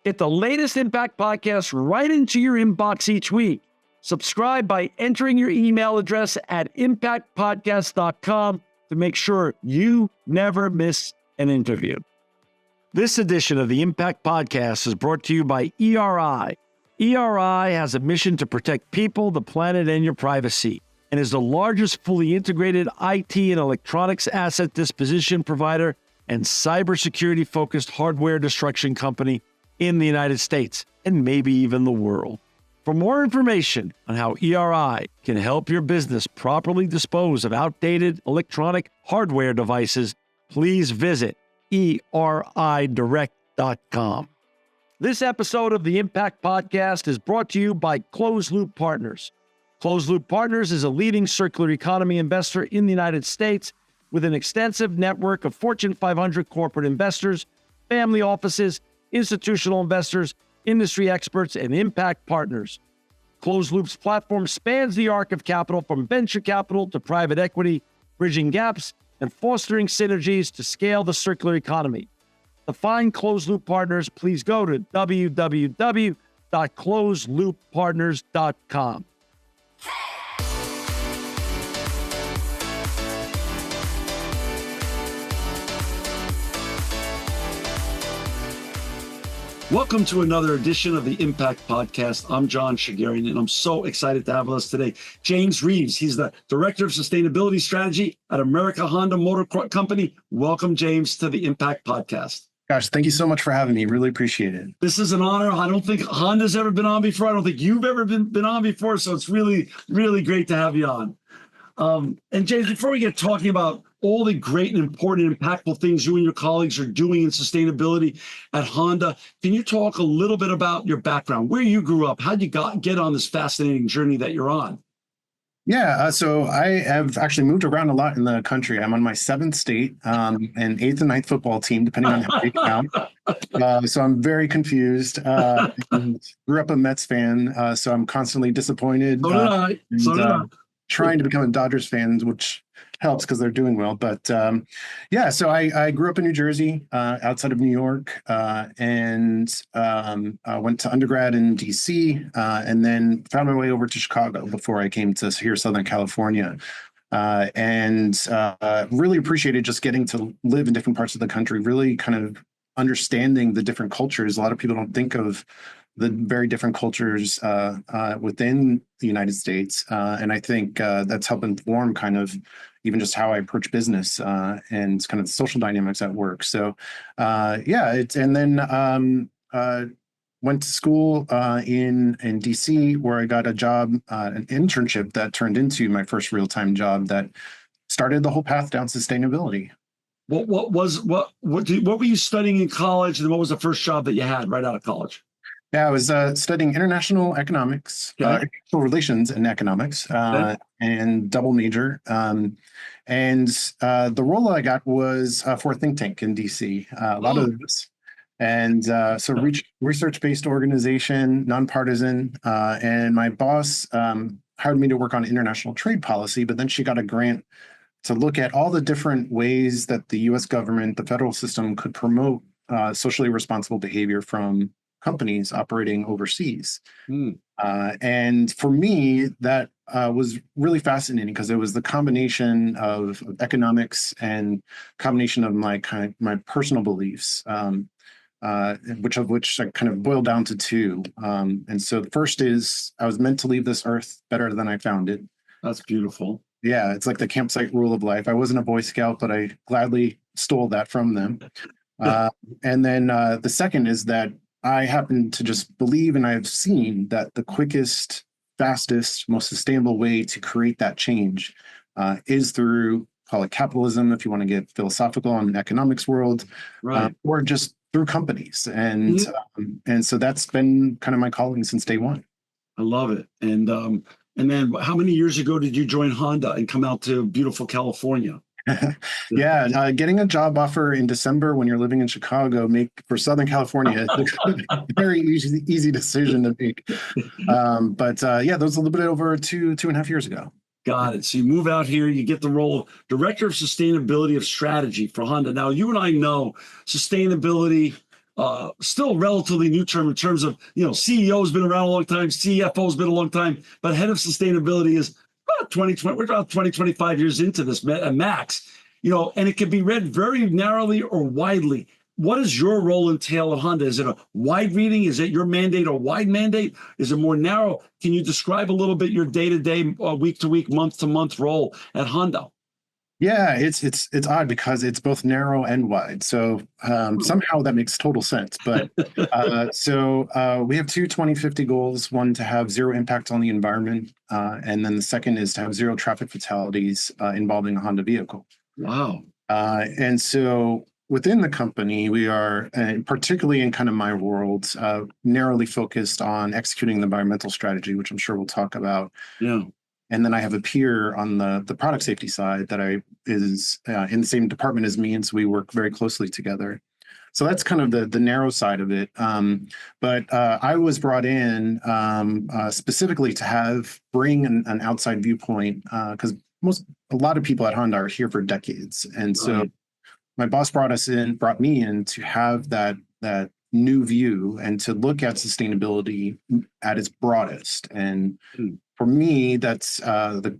Get the latest Impact podcast right into your inbox each week. Subscribe by entering your email address at impactpodcast.com to make sure you never miss an interview. This edition of the Impact Podcast is brought to you by ERI. ERI has a mission to protect people, the planet, and your privacy, and is the largest fully integrated IT and electronics asset disposition provider and cybersecurity-focused hardware destruction company in the United States, and maybe even the world. For more information on how ERI can help your business properly dispose of outdated electronic hardware devices, please visit eridirect.com. This episode of the Impact Podcast is brought to you by Closed Loop Partners. Closed Loop Partners is a leading circular economy investor in the United States with an extensive network of Fortune 500 corporate investors, family offices, institutional investors, industry experts, and impact partners. Closed Loop's platform spans the arc of capital from venture capital to private equity, bridging gaps and fostering synergies to scale the circular economy. To find Closed Loop Partners, please go to www.closedlooppartners.com. Welcome to another edition of the Impact Podcast. I'm John Shigarian, and I'm so excited to have with us today James Reeves. He's the Director of Sustainability Strategy at America Honda Motor Company. Welcome, James, to the Impact Podcast. Gosh, thank you so much for having me. Really appreciate it. This is an honor. I don't think Honda's ever been on before. I don't think you've ever been on before, so it's really, really great to have you on. And James, before we get talking about all the great and important, impactful things you and your colleagues are doing in sustainability at Honda, can you talk a little bit about your background, where you grew up, how you get on this fascinating journey that you're on? Yeah, so I have actually moved around a lot in the country. I'm on my seventh state and eighth and ninth football team, depending on how you count. So I'm very confused. And grew up a Mets fan, so I'm constantly disappointed. So did I. Trying to become a Dodgers fan, which helps because they're doing well. But yeah, so I grew up in New Jersey, outside of New York, and went to undergrad in DC, and then found my way over to Chicago before I came to here, Southern California. And really appreciated just getting to live in different parts of the country, really kind of understanding the different cultures. A lot of people don't think of the very different cultures within the United States. And I think that's helped inform kind of even just how I approach business and kind of the social dynamics at work. So and then went to school in DC, where I got a job, an internship that turned into my first real-time job that started the whole path down sustainability. What were you studying in college, and what was the first job that you had right out of college? Yeah, I was studying international economics, international relations and economics, and double major. And the role I got was for a think tank in DC, a lot of this. And so research-based organization, nonpartisan. And my boss hired me to work on international trade policy, but then she got a grant to look at all the different ways that the U.S. government, the federal system, could promote socially responsible behavior from companies operating overseas. And for me, that was really fascinating because it was the combination of economics and combination of my personal beliefs, which I kind of boiled down to two. And so the first is I was meant to leave this earth better than I found it. That's beautiful. Yeah, it's like the campsite rule of life. I wasn't a Boy Scout, but I gladly stole that from them. And then the second is that I happen to just believe, and I've seen that the quickest, fastest, most sustainable way to create that change is through, call it capitalism, if you want to get philosophical on the economics world, right, or just through companies. And so that's been kind of my calling since day one. I love it. And then how many years ago did you join Honda and come out to beautiful California? Yeah, getting a job offer in December when you're living in Chicago for Southern California is a very easy decision to make. But that was a little bit over two and a half years ago. Got it. So you move out here, you get the role of Director of Sustainability of Strategy for Honda. Now, you and I know sustainability, still relatively new term in terms of, CEO's been around a long time, CFO's been a long time, but head of sustainability is about 2020, we're about 20, 25 years into this max, and it can be read very narrowly or widely. What does your role entail at Honda? Is it a wide reading? Is it your mandate a wide mandate? Is it more narrow? Can you describe a little bit your day-to-day, week-to-week, month-to-month role at Honda? Yeah, it's odd because it's both narrow and wide. So somehow that makes total sense. But we have two 2050 goals, one to have zero impact on the environment, and then the second is to have zero traffic fatalities involving a Honda vehicle. Wow. And so within the company, we are, and particularly in kind of my world, narrowly focused on executing the environmental strategy, which I'm sure we'll talk about. Yeah. And then I have a peer on the product safety side that is in the same department as me, and so we work very closely together. So that's kind of the narrow side of it. But I was brought in specifically to bring an outside viewpoint because a lot of people at Honda are here for decades, and so my boss brought me in to have that new view and to look at sustainability at its broadest. And for me, that's the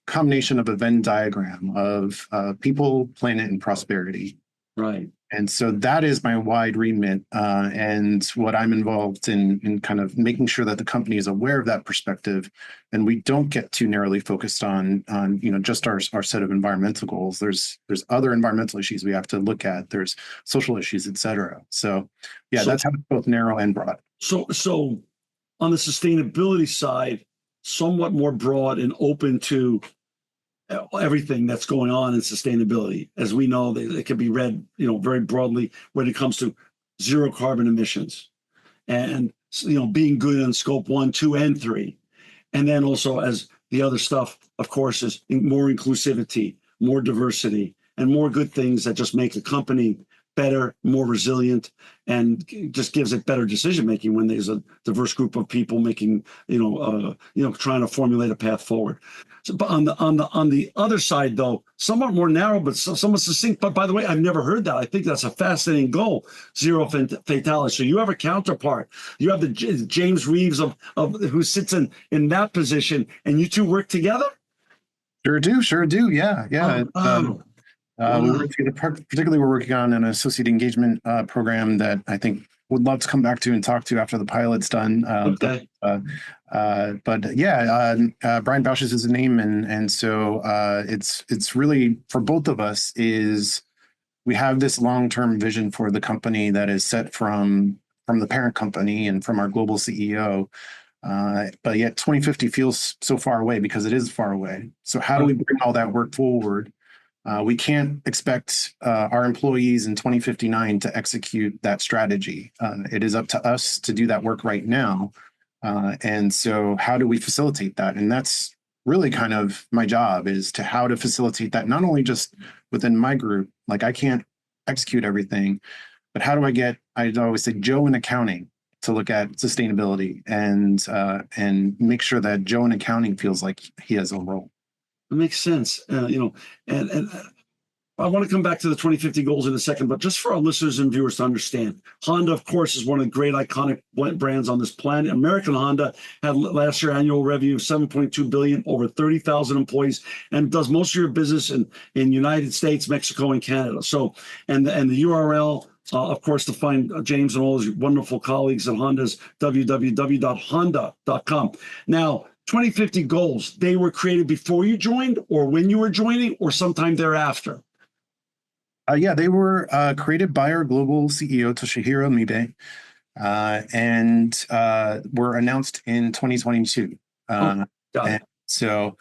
combination of a Venn diagram of people, planet, and prosperity. Right. And so that is my wide remit, and what I'm involved in kind of making sure that the company is aware of that perspective, and we don't get too narrowly focused on just our set of environmental goals. There's other environmental issues we have to look at. There's social issues, et cetera. So yeah, that's how it's both narrow and broad. So on the sustainability side, somewhat more broad and open to everything that's going on in sustainability. As we know, it can be read, very broadly when it comes to zero carbon emissions and, being good on scope 1, 2, and 3. And then also as the other stuff, of course, is more inclusivity, more diversity, and more good things that just make a company better, more resilient, and just gives it better decision making when there's a diverse group of people making, trying to formulate a path forward. So, but on the other side, though, somewhat more narrow, but somewhat succinct. But by the way, I've never heard that. I think that's a fascinating goal, zero fatality. So you have a counterpart. You have the James Reeves of who sits in that position, and you two work together. Sure do. Yeah. We work together, particularly we're working on an associate engagement program that I think would love to come back to and talk to after the pilot's done. Okay. But yeah, Brian Bausch is his name, and so it's really for both of us is we have this long-term vision for the company that is set from the parent company and from our global CEO. But yet 2050 feels so far away because it is far away. So how do we bring all that work forward? We can't expect our employees in 2059 to execute that strategy. It is up to us to do that work right now. And so how do we facilitate that? And that's really kind of my job is to how to facilitate that, not only just within my group, like I can't execute everything, but how do I always say Joe in accounting to look at sustainability and make sure that Joe in accounting feels like he has a role. It makes sense, and I want to come back to the 2050 goals in a second, but just for our listeners and viewers to understand, Honda, of course, is one of the great iconic brands on this planet. American Honda had last year annual revenue of $7.2 billion, over 30,000 employees, and does most of your business in United States, Mexico, and Canada. So, and the URL, of course, to find James and all his wonderful colleagues at Honda's www.honda.com. Now, 2050 goals, they were created before you joined or when you were joining or sometime thereafter? Yeah, they were created by our global CEO, Toshihiro Mibe, and were announced in 2022. Got it. So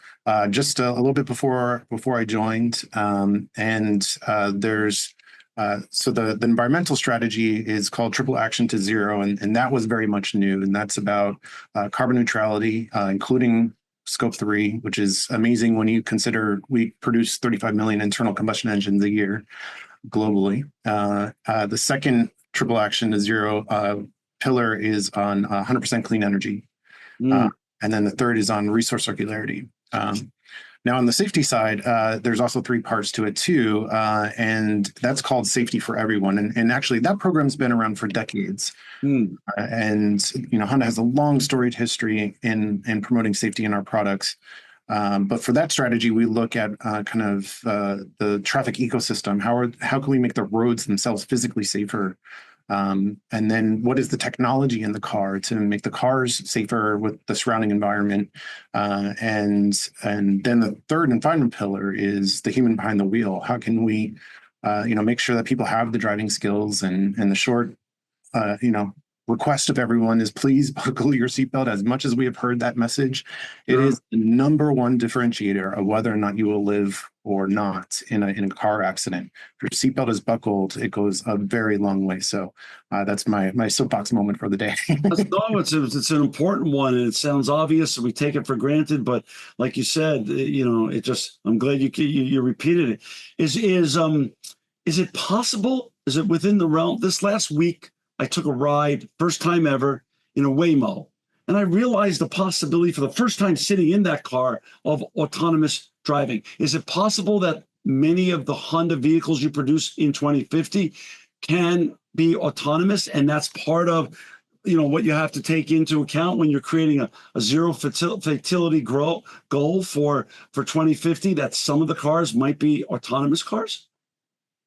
just a little bit before I joined, there's so the environmental strategy is called Triple Action to Zero, and that was very much new, and that's about carbon neutrality, including scope 3, which is amazing when you consider we produce 35 million internal combustion engines a year globally. The second Triple Action to Zero pillar is on 100% clean energy, and then the third is on resource circularity. Now, on the safety side, there's also three parts to it too, and that's called Safety for Everyone. And actually, that program's been around for decades. Hmm. And Honda has a long storied history in promoting safety in our products. But for that strategy, we look at the traffic ecosystem. How can we make the roads themselves physically safer? And then what is the technology in the car to make the cars safer with the surrounding environment? And then the third and final pillar is the human behind the wheel. How can we, make sure that people have the driving skills, and the short, uh, you know, request of everyone is please buckle your seatbelt. As much as we have heard that message, it Sure. is the number one differentiator of whether or not you will live or not in a car accident. If your seatbelt is buckled, it goes a very long way. So that's my soapbox moment for the day. No, it's an important one, and it sounds obvious, and we take it for granted. But like you said, it just. I'm glad you repeated it. Is it possible? Is it within the realm? This last week, I took a ride, first time ever, in a Waymo, and I realized the possibility for the first time sitting in that car of autonomous driving. Is it possible that many of the Honda vehicles you produce in 2050 can be autonomous, and that's part of what you have to take into account when you're creating a zero fatality goal for 2050, that some of the cars might be autonomous cars?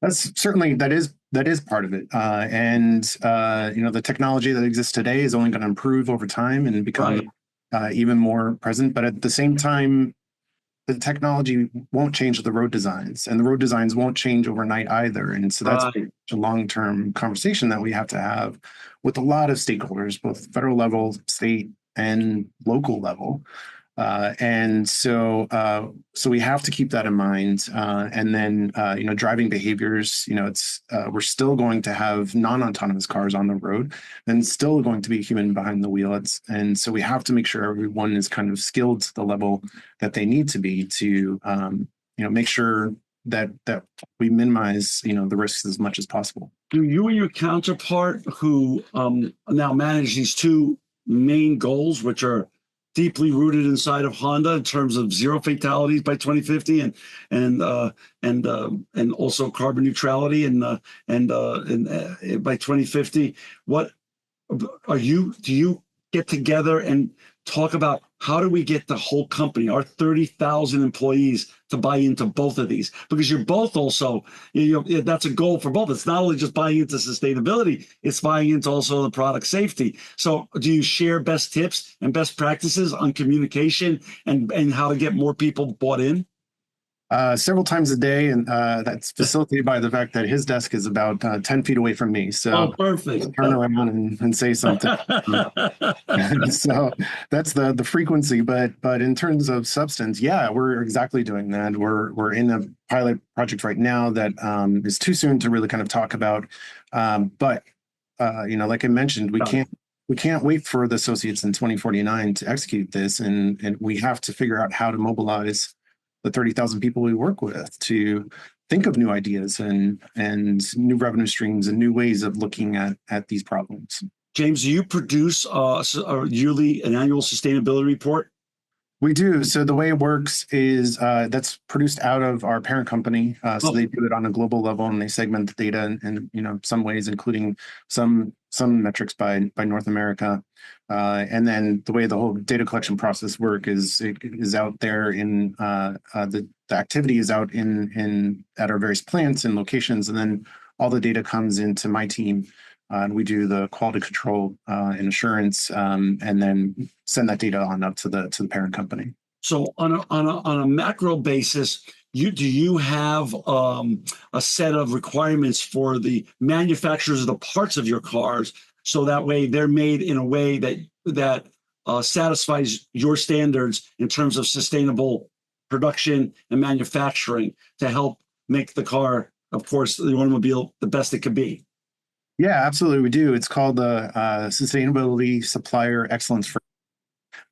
That's certainly that is part of it, and the technology that exists today is only going to improve over time and become Right. even more present. But at the same time, the technology won't change the road designs, and the road designs won't change overnight either. And so that's Right. a long-term conversation that we have to have with a lot of stakeholders, both federal level, state, and local level. And so we have to keep that in mind. And then, driving behaviors, we're still going to have non-autonomous cars on the road and still going to be human behind the wheel. And so we have to make sure everyone is kind of skilled to the level that they need to be to, make sure that we minimize, the risks as much as possible. Do you and your counterpart, who now manage these two main goals, which are deeply rooted inside of Honda in terms of zero fatalities by 2050, and also carbon neutrality and by 2050, what do you get together and talk about how do we get the whole company, our 30,000 employees, to buy into both of these? Because you're both also, that's a goal for both. It's not only just buying into sustainability, it's buying into also the product safety. So do you share best tips and best practices on communication and how to get more people bought in? Several times a day, and that's facilitated by the fact that his desk is about 10 feet away from me. Oh, So perfect. turn around and say something. So that's the frequency. But in terms of substance, yeah, we're exactly doing that. We're in a pilot project right now that is too soon to really kind of talk about. But like I mentioned, we can't wait for the associates in 2049 to execute this, and we have to figure out how to mobilize the 30,000 people we work with to think of new ideas and new revenue streams and new ways of looking at these problems. James, do you produce an annual sustainability report? We do. So the way it works is that's produced out of our parent company. So they do it on a global level, and they segment the data in some ways, including some metrics by North America. And then the way the whole data collection process work is out there in the activity is out in at our various plants and locations, and then all the data comes into my team. And we do the quality control and assurance, and then send that data on up to the parent company. So on a macro basis, do you have a set of requirements for the manufacturers of the parts of your cars, so that way they're made in a way that satisfies your standards in terms of sustainable production and manufacturing to help make the car, of course, the automobile, the best it could be? Yeah, absolutely, we do. It's called the Sustainability Supplier Excellence.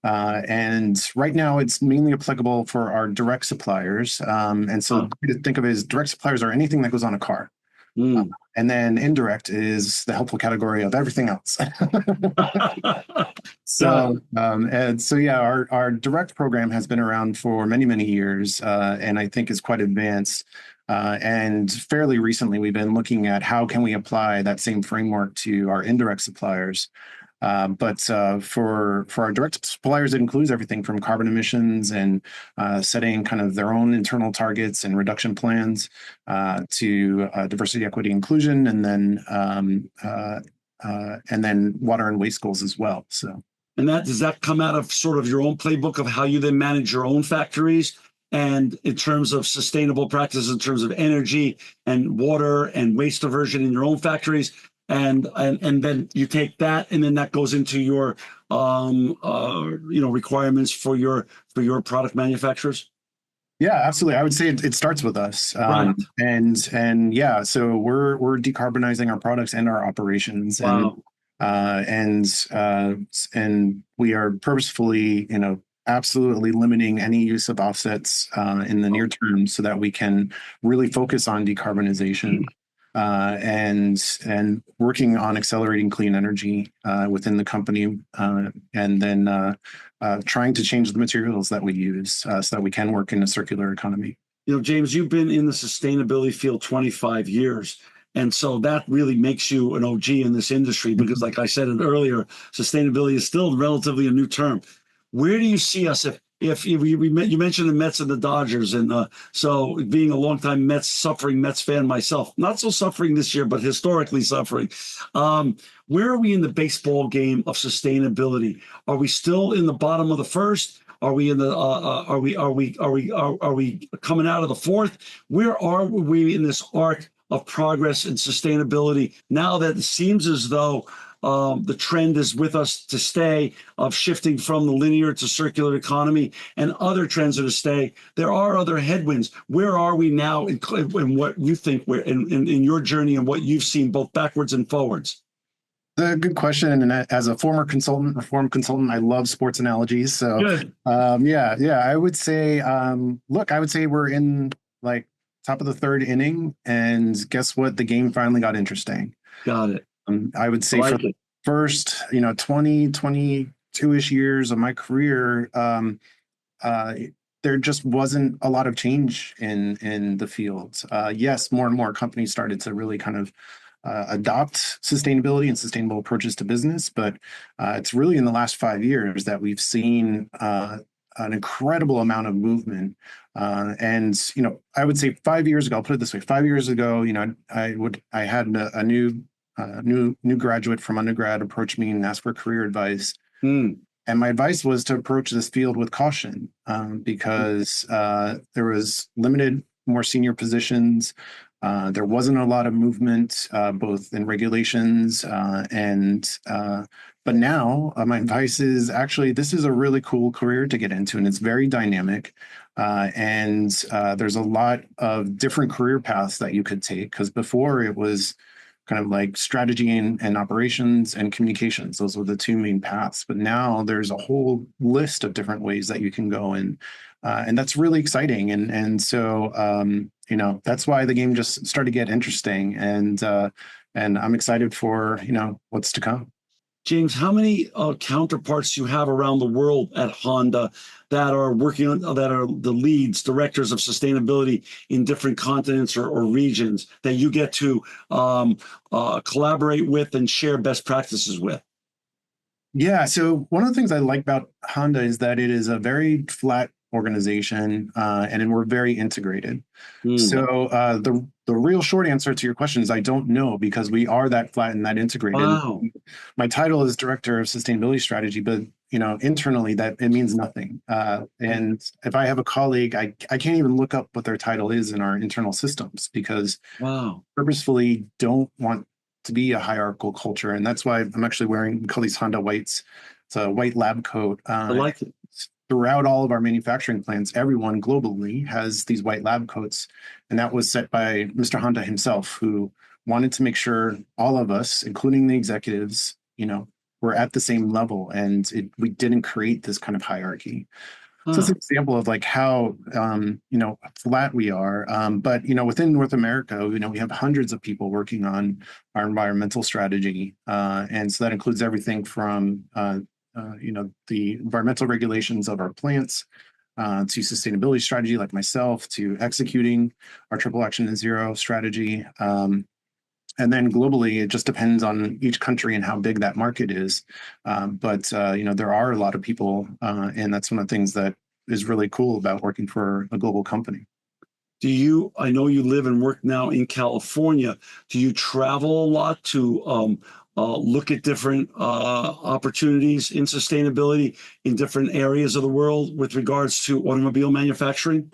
And right now, it's mainly applicable for our direct suppliers. And so to think of it as direct suppliers are anything that goes on a car. Mm. And then indirect is the helpful category of everything else. Got So, and so yeah, our direct program has been around for many, many years, and I think is quite advanced. And fairly recently, we've been looking at how can we apply that same framework to our indirect suppliers. But for our direct suppliers, it includes everything from carbon emissions and setting kind of their own internal targets and reduction plans to diversity, equity, inclusion, and then water and waste goals as well. So. And that does that come out of sort of your own playbook of how you then manage your own factories and in terms of sustainable practices, in terms of energy and water and waste diversion in your own factories, and then you take that and then that goes into your requirements for your product manufacturers. Yeah, absolutely. I would say it starts with us, Right. and yeah. So we're decarbonizing our products and our operations, Wow. uh, and uh, and we are purposefully, absolutely limiting any use of offsets in the near term, so that we can really focus on decarbonization and working on accelerating clean energy within the company, and then trying to change the materials that we use so that we can work in a circular economy. James, you've been in the sustainability field 25 years. And so that really makes you an OG in this industry because, like I said it earlier, sustainability is still relatively a new term. Where do you see us if you mentioned the Mets and the Dodgers, and so being a longtime suffering Mets fan myself, not so suffering this year, but historically suffering. Where are we in the baseball game of sustainability? Are we still in the bottom of the first? Are we in the are we coming out of the fourth? Where are we in this arc of progress and sustainability now that it seems as though the trend is with us to stay of shifting from the linear to circular economy and other trends are to stay? There are other headwinds. Where are we now in what you think we're in your journey and what you've seen both backwards and forwards? A good question. And as a former consultant, I love sports analogies. So, Good. yeah, I would say, look, I would say we're in like top of the third inning, and guess what? The game finally got interesting. Got it. I would I say for like the it. first, 22-ish years of my career, uh, there just wasn't a lot of change in the field. Yes, more and more companies started to really kind of adopt sustainability and sustainable approaches to business, but it's really in the last 5 years that we've seen an incredible amount of movement. And I would say 5 years ago, I'll put it this way: 5 years ago, I had a new graduate from undergrad approach me and ask for career advice. Mm. And my advice was to approach this field with caution, because there was limited, more senior positions. There wasn't a lot of movement, both in regulations but now my advice is actually this is a really cool career to get into, and it's very dynamic. And there's a lot of different career paths that you could take, because before it was kind of like strategy and operations and communications. Those were the two main paths. But now there's a whole list of different ways that you can go in. And that's really exciting. And so that's why the game just started to get interesting. And I'm excited for, what's to come. James, how many counterparts you have around the world at Honda that are working on that are the leads, directors of sustainability in different continents or regions that you get to collaborate with and share best practices with? Yeah. So one of the things I like about Honda is that it is a very flat organization, and we're very integrated. Mm. So the real short answer to your question is I don't know, because we are that flat and that integrated. Wow. My title is Director of Sustainability Strategy, but internally that it means nothing. And if I have a colleague, I can't even look up what their title is in our internal systems, because Wow. purposefully don't want to be a hierarchical culture. And that's why I'm actually wearing, we call these Honda whites. It's a white lab coat. I like it. Throughout all of our manufacturing plants, everyone globally has these white lab coats. And that was set by Mr. Honda himself, who wanted to make sure all of us, including the executives, were at the same level, and we didn't create this kind of hierarchy. So it's Huh. an example of like how flat we are. But within North America, we have hundreds of people working on our environmental strategy, and so that includes everything from the environmental regulations of our plants, to sustainability strategy, like myself, to executing our triple action and zero strategy. And then globally, it just depends on each country and how big that market is. But there are a lot of people, and that's one of the things that is really cool about working for a global company. I know you live and work now in California. Do you travel a lot to look at different opportunities in sustainability in different areas of the world with regards to automobile manufacturing?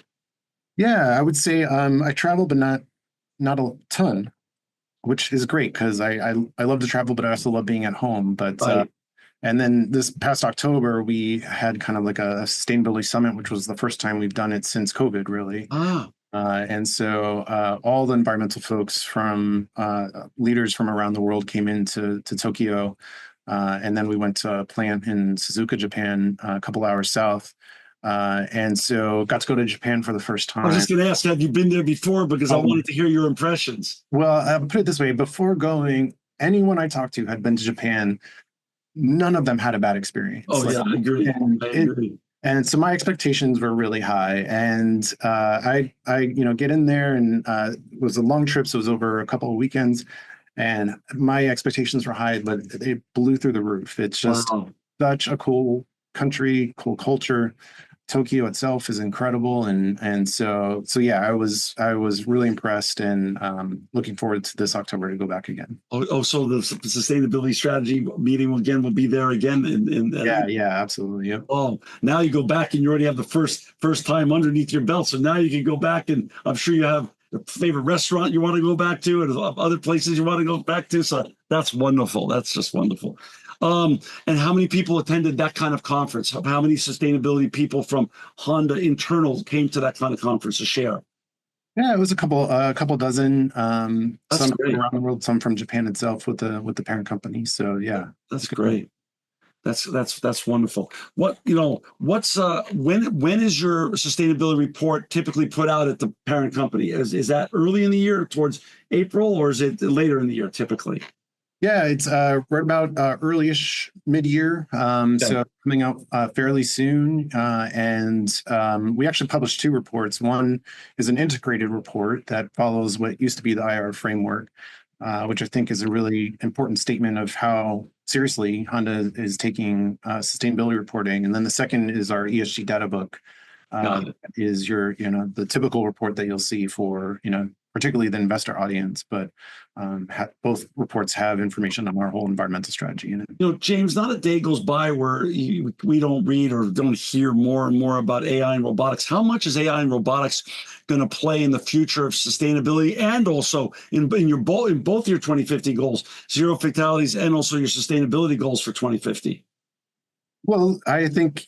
Yeah, I would say I travel, but not a ton, which is great because I love to travel, but I also love being at home. Right. And then this past October, we had kind of like a sustainability summit, which was the first time we've done it since COVID, really. Ah, And so all the environmental folks from leaders from around the world came into Tokyo. And then we went to a plant in Suzuka, Japan, a couple hours south. And so got to go to Japan for the first I was time. just going to ask, have you been there before? Because I Um, wanted to hear your impressions. well, I'll put it this way, before going, anyone I talked to had been to Japan. None of them had a bad experience. Oh, Like, yeah, I agree. and I it, agree. and so my expectations were really high, and I get in there, and it was a long trip, so it was over a couple of weekends, and my expectations were high, but they blew through the roof. It's just Wow. such a cool country, cool culture. Tokyo itself is incredible, and so yeah, I was really impressed, and looking forward to this October to go back again. So the sustainability strategy meeting again will be there again. Yeah, yeah, absolutely. Yep. Oh, now you go back and you already have the first time underneath your belt. So now you can go back, and I'm sure you have a favorite restaurant you want to go back to and other places you want to go back to. So that's wonderful. That's just wonderful. And how many people attended that kind of conference? How many sustainability people from Honda internal came to that kind of conference to share? Yeah, it was a couple dozen, That's some from great. around the world, some from Japan itself with the parent company. So yeah, That's it's good. great. That's wonderful. What's when is your sustainability report typically put out at the parent company? Is that early in the year towards April, or is it later in the year typically? Yeah, it's right about early-ish mid-year, Okay. so coming out fairly soon. And we actually published two reports. One is an integrated report that follows what used to be the IR framework, which I think is a really important statement of how seriously Honda is taking sustainability reporting. And then the second is our ESG data book, Got it. is the typical report that you'll see for, particularly the investor audience, but both reports have information on our whole environmental strategy in it. James, not a day goes by where we don't read or don't hear more and more about AI and robotics. How much is AI and robotics going to play in the future of sustainability, and also in both your 2050 goals, zero fatalities, and also your sustainability goals for 2050? Well, I think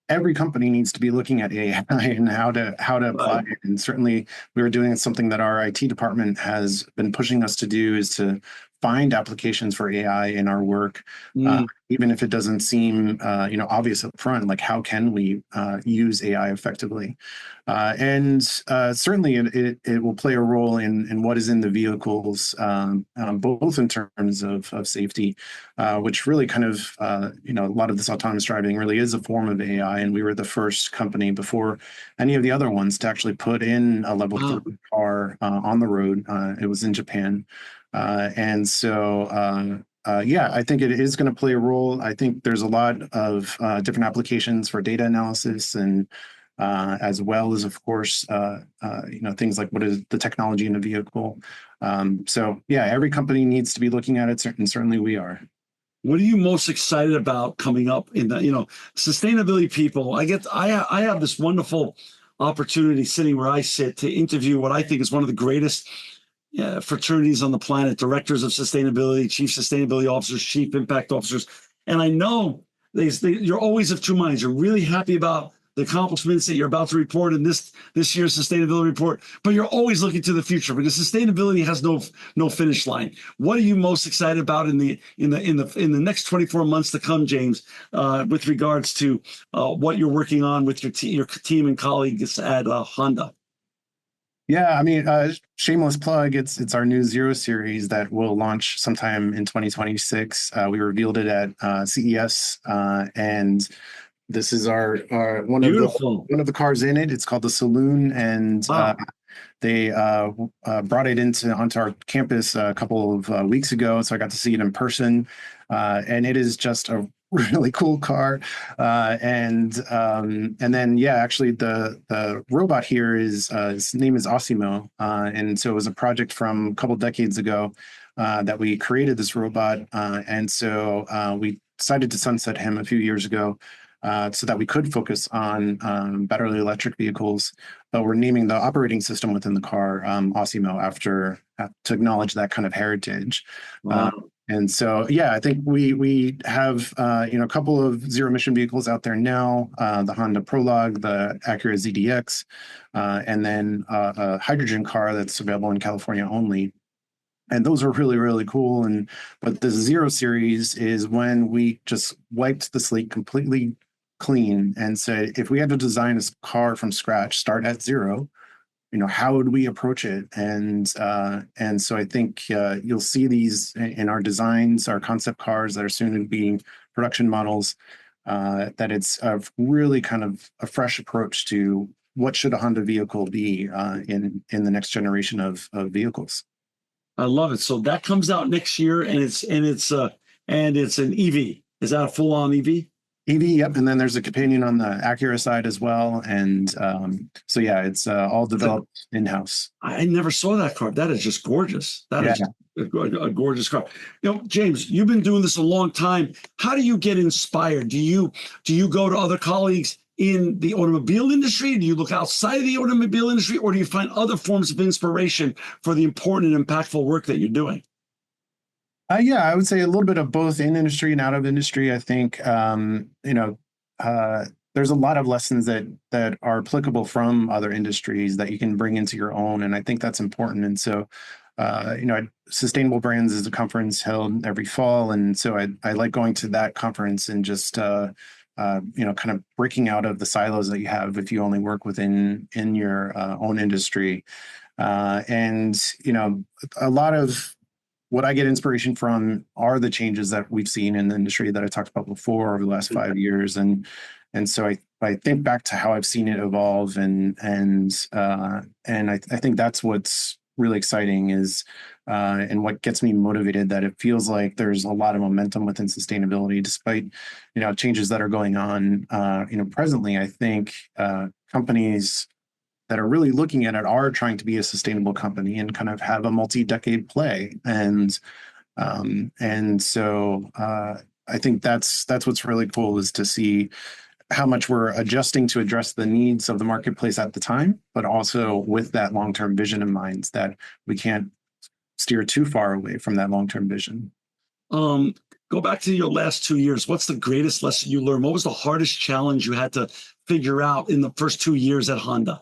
every company needs to be looking at AI and how to apply Right. it. And certainly, we were doing something that our IT department has been pushing us to do, is to find applications for AI in our work, Mm. even if it doesn't seem obvious up front. Like, how can we use AI effectively? And certainly, it will play a role in what is in the vehicles, both in terms of safety, which really kind of, a lot of this autonomous driving really is a form of AI. And we were the first company before any of the other ones to actually put in a level Wow. 3 car on the road. It was in Japan. Yeah, I think it is going to play a role. I think there's a lot of different applications for data analysis, and as well as, of course, things like what is the technology in a vehicle. So yeah, every company needs to be looking at it, and certainly we are. What are you most excited about coming up in the, sustainability people? I have this wonderful opportunity sitting where I sit to interview what I think is one of the greatest fraternities on the planet, directors of sustainability, chief sustainability officers, chief impact officers. And I know you're always of two minds. You're really happy about the accomplishments that you're about to report in this year's sustainability report, but you're always looking to the future because sustainability has no finish line. What are you most excited about in the next 24 months to come, James, with regards to what you're working on with your team and colleagues at Honda? Yeah, I mean, shameless plug. It's our new Zero series that will launch sometime in 2026. We revealed it at CES, and this is our one of the cars in it. It's called the Saloon, and wow. they brought it onto our campus a couple of weeks ago, so I got to see it in person, and it is just a really cool car. And then yeah, actually the robot here is his name is Osimo, and so it was a project from a couple decades ago that we created this robot, and so we decided to sunset him a few years ago. So that we could focus on battery electric vehicles, but we're naming the operating system within the car Osimo to acknowledge that kind of heritage. Wow. And so, yeah, I think we have a couple of zero emission vehicles out there now: the Honda Prologue, the Acura ZDX, and then a hydrogen car that's available in California only. And those are really, really cool. But the Zero series is when we just wiped the slate completely clean and said, if we had to design a car from scratch, start at zero, how would we approach it? And so I think you'll see these in our designs, our concept cars that are soon to be production models, that it's a really kind of a fresh approach to what should a Honda vehicle be in the next generation of vehicles. I love it. So that comes out next year, and it's an EV. Is that a full-on EV? EV, yep. And then there's a companion on the Acura side as well. And so, yeah, it's all developed in-house. I never saw that car. That is just gorgeous. That is a gorgeous car. James, you've been doing this a long time. How do you get inspired? Do you go to other colleagues in the automobile industry? Do you look outside of the automobile industry, or do you find other forms of inspiration for the important and impactful work that you're doing? Yeah, I would say a little bit of both in industry and out of industry. I think, there's a lot of lessons that are applicable from other industries that you can bring into your own. And I think that's important. And so, Sustainable Brands is a conference held every fall. And so I like going to that conference and just, kind of breaking out of the silos that you have if you only work in your own industry. A lot of what I get inspiration from are the changes that we've seen in the industry that I talked about before over the last 5 years. And so I think back to how I've seen it evolve and I think that's what's really exciting is and what gets me motivated, that it feels like there's a lot of momentum within sustainability despite changes that are going on presently. I think companies that are really looking at it are trying to be a sustainable company and kind of have a multi-decade play. And so I think that's what's really cool, is to see how much we're adjusting to address the needs of the marketplace at the time, but also with that long-term vision in mind, that we can't steer too far away from that long-term vision. Go back to your last 2 years. What's the greatest lesson you learned? What was the hardest challenge you had to figure out in the first 2 years at Honda?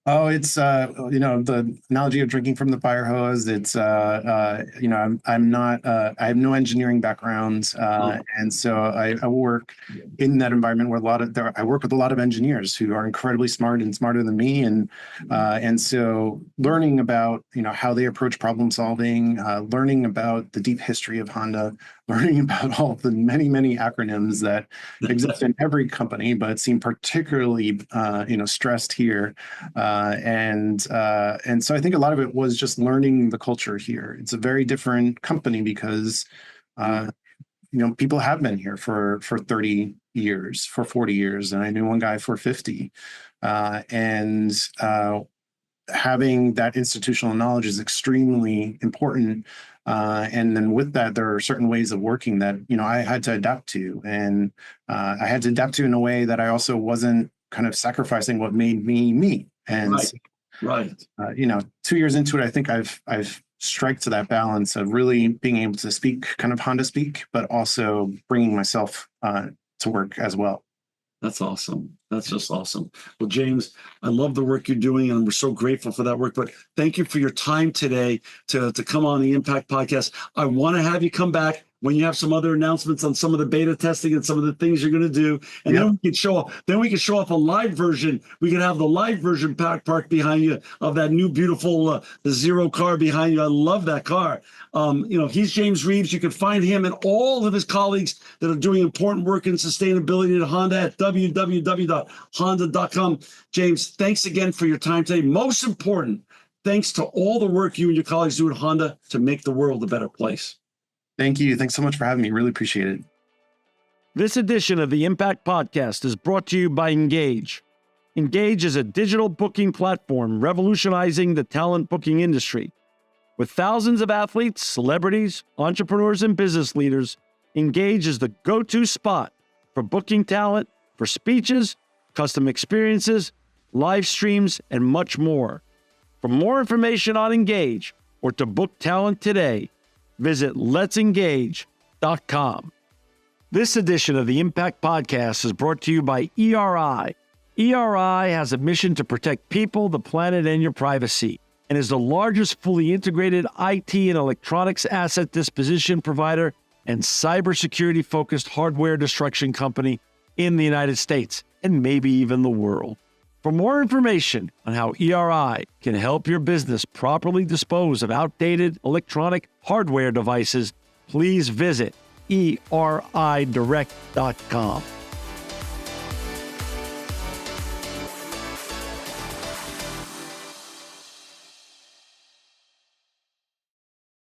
Oh, it's the analogy of drinking from the fire hose. It's I'm not I have no engineering background, and so I work in that environment where I work with a lot of engineers who are incredibly smart and smarter than me, and so learning about how they approach problem solving, learning about the deep history of Honda, learning about all the many acronyms that exist in every company, but seem particularly stressed here. And so I think a lot of it was just learning the culture here. It's a very different company because people have been here for 30 years, for 40 years, and I knew one guy for 50. Having that institutional knowledge is extremely important. And then with that, there are certain ways of working that I had to adapt to, and I had to adapt to in a way that I also wasn't kind of sacrificing what made me me. And right. 2 years into it, I think I've struck to that balance of really being able to speak kind of Honda speak, but also bringing myself to work as well. That's awesome. That's just awesome. Well, James, I love the work you're doing, and we're so grateful for that work. But thank you for your time today to come on the Impact Podcast. I want to have you come back when you have some other announcements on some of the beta testing and some of the things you're going to do. And then we can show up. Then we can show off a live version. We can have the live version parked behind you of that new beautiful the Zero car behind you. I love that car. He's James Reeves. You can find him and all of his colleagues that are doing important work in sustainability at Honda at www.honda.com. James, thanks again for your time today. Most important, thanks to all the work you and your colleagues do at Honda to make the world a better place. Thank you. Thanks so much for having me. Really appreciate it. This edition of the Impact Podcast is brought to you by Engage. Engage is a digital booking platform revolutionizing the talent booking industry. With thousands of athletes, celebrities, entrepreneurs, and business leaders, Engage is the go-to spot for booking talent, for speeches, custom experiences, live streams, and much more. For more information on Engage or to book talent today, visit letsengage.com. This edition of the Impact Podcast is brought to you by ERI. ERI has a mission to protect people, the planet, and your privacy, and is the largest fully integrated IT and electronics asset disposition provider and cybersecurity-focused hardware destruction company in the United States, and maybe even the world. For more information on how ERI can help your business properly dispose of outdated electronic hardware devices, please visit eridirect.com.